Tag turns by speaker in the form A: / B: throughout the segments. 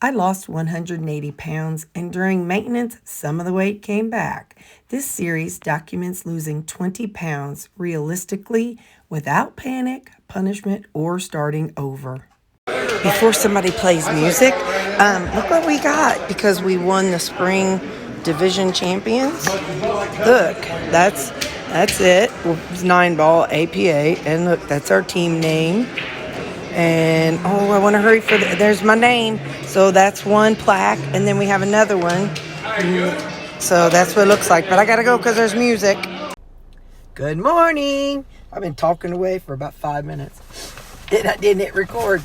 A: I lost 180 pounds, and during maintenance, some of the weight came back. This series documents losing 20 pounds realistically without panic, punishment, or starting over. Before somebody plays music, look what we got because we won the spring division champions. Look, that's it. It's 9-ball APA, and look, that's our team name. And I want to hurry for there's my name. So that's one plaque, and then we have another one. So that's what it looks like. But I gotta go because there's music. Good morning. I've been talking away for about 5 minutes. Didn't hit record.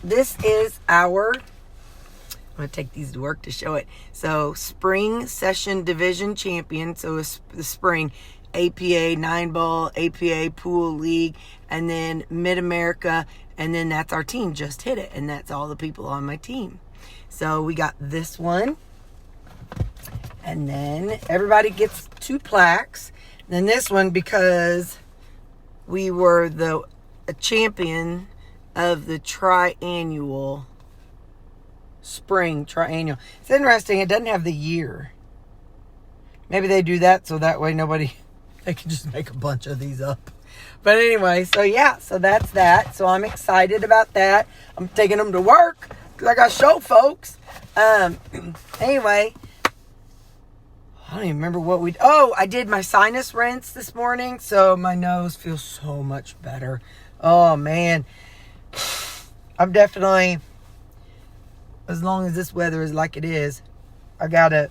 A: This is our. I'm gonna take these to work to show it. So spring session division champion. So it's the spring APA 9-ball APA pool league, and then Mid America. And then that's our team, just hit it. And that's all the people on my team. So we got this one. And then everybody gets 2 plaques. And then this one, because we were a champion of the triannual. Spring triannual. It's interesting. It doesn't have the year. Maybe they do that so that way they can just make a bunch of these up. But anyway, so yeah, so that's that. So I'm excited about that. I'm taking them to work because I got to show folks. Anyway, I don't even remember what I did my sinus rinse this morning. So my nose feels so much better. Oh, man. I'm definitely, as long as this weather is like it is, I'm going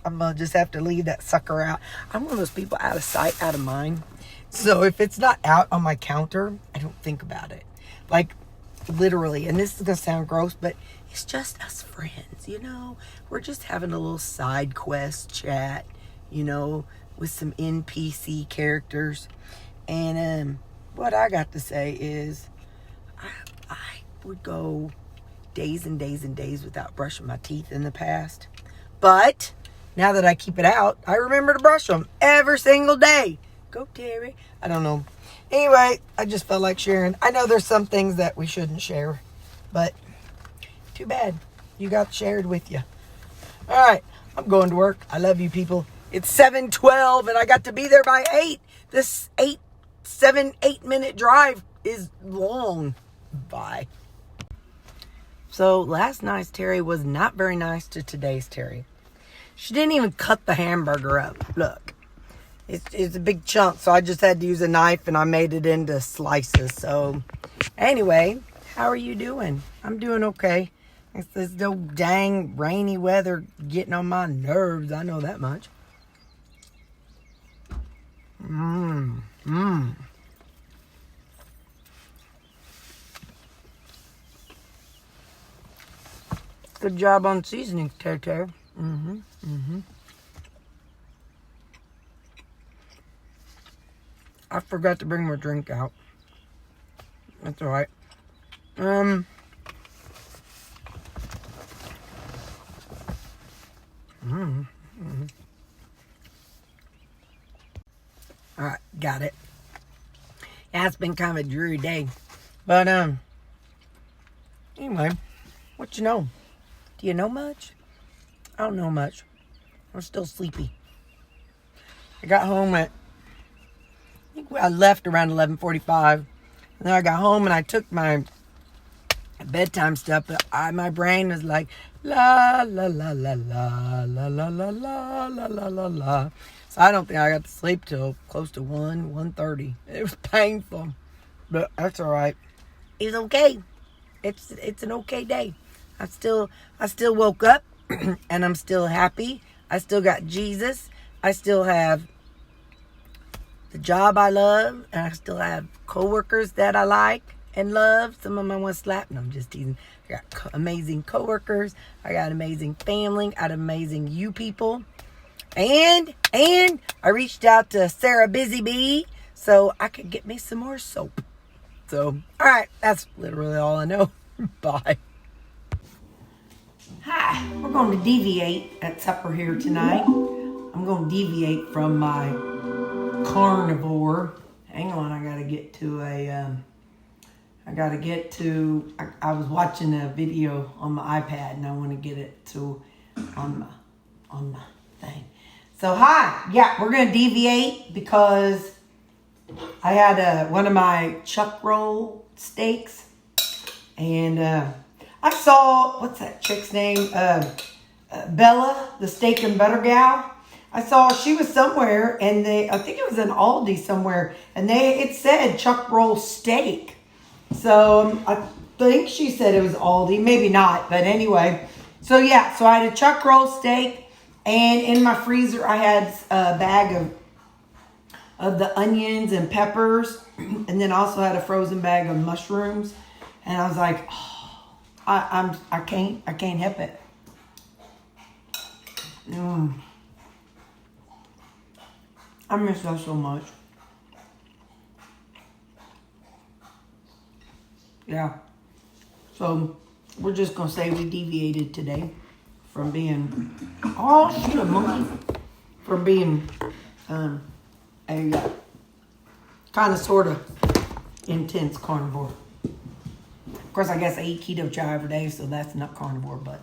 A: to just have to leave that sucker out. I'm one of those people out of sight, out of mind. So if it's not out on my counter, I don't think about it. Like, literally, and this is going to sound gross, but it's just us friends, We're just having a little side quest chat, with some NPC characters. And what I got to say is I would go days and days and days without brushing my teeth in the past. But now that I keep it out, I remember to brush them every single day. Go, Terry. I don't know. Anyway, I just felt like sharing. I know there's some things that we shouldn't share, but too bad. You got shared with you. All right, I'm going to work. I love you, people. It's 7:12, and I got to be there by 8. This 8-minute drive is long. Bye. So last night's Terry was not very nice to today's Terry. She didn't even cut the hamburger up. Look. It's a big chunk, so I just had to use a knife, and I made it into slices. So, anyway, how are you doing? I'm doing okay. It's this no dang rainy weather getting on my nerves. I know that much. Good job on seasoning, Terri. I forgot to bring my drink out. That's all right. All right, got it. Yeah, it's been kind of a dreary day. But, anyway, what you know? Do you know much? I don't know much. I'm still sleepy. I got home I left around 11:45, and then I got home and I took my bedtime stuff, but my brain was like la la la la la la la la la la la la la. So I don't think I got to sleep till close to 1:30. It was painful, but that's all right. It's okay. It's an okay day. I still woke up and I'm still happy. I still got Jesus. I still have the job I love, and I still have coworkers that I like and love. Some of them I want to slap, and I'm just teasing. I got amazing coworkers. I got amazing family. I got amazing you people. And I reached out to Sarah Busy Bee so I could get me some more soap. So, all right, that's literally all I know. Bye. Hi, we're going to deviate at supper here tonight. I'm going to deviate from my carnivore. Hang on, I got to get to I got to get to, I was watching a video on my iPad and I want to get it to on my thing. So hi, yeah, we're going to deviate because I had one of my chuck roll steaks and I saw, what's that chick's name? Bella, the steak and butter gal. I saw she was somewhere and I think it was in Aldi somewhere and it said chuck roll steak. So I think she said it was Aldi, maybe not, but anyway. So yeah, so I had a chuck roll steak and in my freezer I had a bag of the onions and peppers and then also had a frozen bag of mushrooms. And I was like, oh, I can't help it. I miss that so much. Yeah. So we're just going to say we deviated today from being, oh, shoot, a monkey. From being a kind of sort of intense carnivore. Of course, I guess I eat keto chow every day, so that's not carnivore, but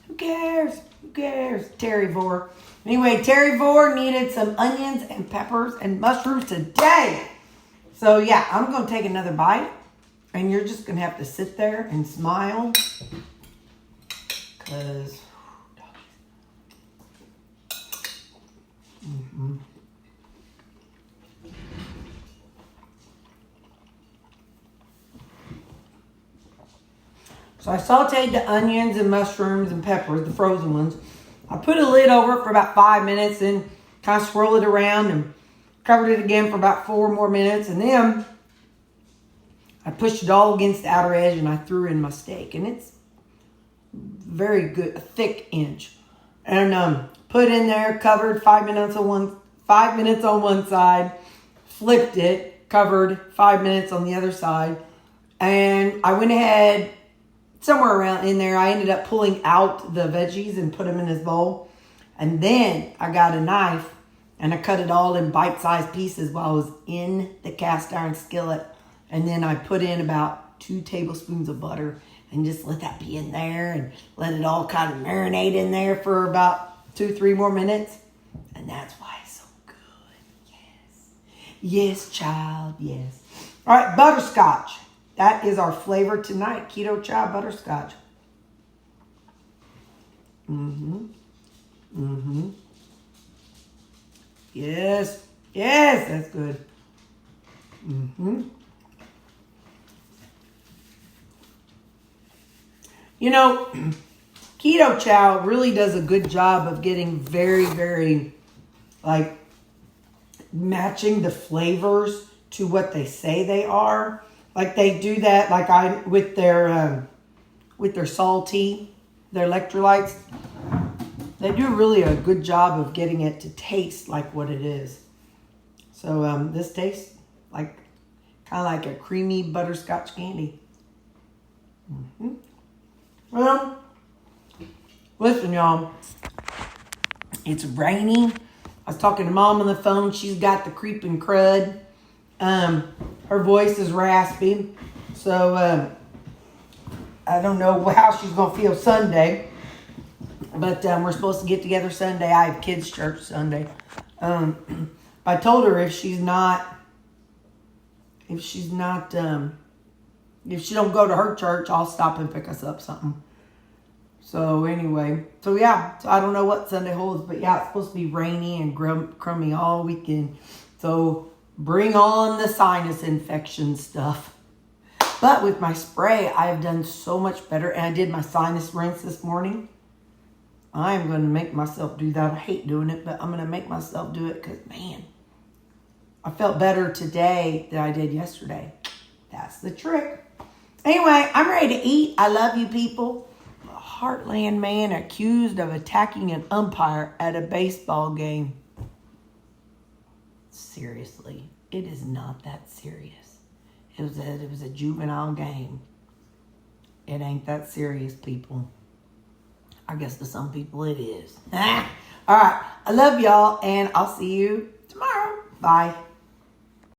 A: who cares? Who cares? Terrivore. Anyway, Terrivore needed some onions and peppers and mushrooms today. So yeah, I'm going to take another bite. And you're just going to have to sit there and smile. Because... So I sauteed the onions and mushrooms and peppers, the frozen ones. I put a lid over it for about 5 minutes and kind of swirl it around and covered it again for about 4 more minutes. And then I pushed it all against the outer edge and I threw in my steak. And it's very good, a thick inch. And put in there, covered 5 minutes on one side, flipped it, covered 5 minutes on the other side. And I went ahead, somewhere around in there, I ended up pulling out the veggies and put them in this bowl. And then I got a knife and I cut it all in bite-sized pieces while I was in the cast iron skillet. And then I put in about 2 tablespoons of butter and just let that be in there and let it all kind of marinate in there for about 2-3 more minutes. And that's why it's so good. Yes. Yes, child. Yes. All right, butterscotch. That is our flavor tonight. Keto chow butterscotch. Yes. Yes, that's good. You know, keto chow really does a good job of getting very, very, like, matching the flavors to what they say they are. Like they do that, like with their salty, their electrolytes. They do really a good job of getting it to taste like what it is. So this tastes like kind of like a creamy butterscotch candy. Well, listen, y'all. It's rainy. I was talking to Mom on the phone. She's got the creeping crud. Her voice is raspy. So, I don't know how she's going to feel Sunday. But we're supposed to get together Sunday. I have kids' church Sunday. I told her if she don't go to her church, I'll stop and pick us up something. So anyway, so yeah, so I don't know what Sunday holds, but yeah, it's supposed to be rainy and crummy all weekend. So bring on the sinus infection stuff. But with my spray, I have done so much better. And I did my sinus rinse this morning. I am going to make myself do that. I hate doing it, but I'm going to make myself do it because, man, I felt better today than I did yesterday. That's the trick. Anyway, I'm ready to eat. I love you people. A Heartland man accused of attacking an umpire at a baseball game. Seriously, it is not that serious. It was a juvenile game. It ain't that serious, people. I guess to some people it is. All right. I love y'all, and I'll see you tomorrow. Bye.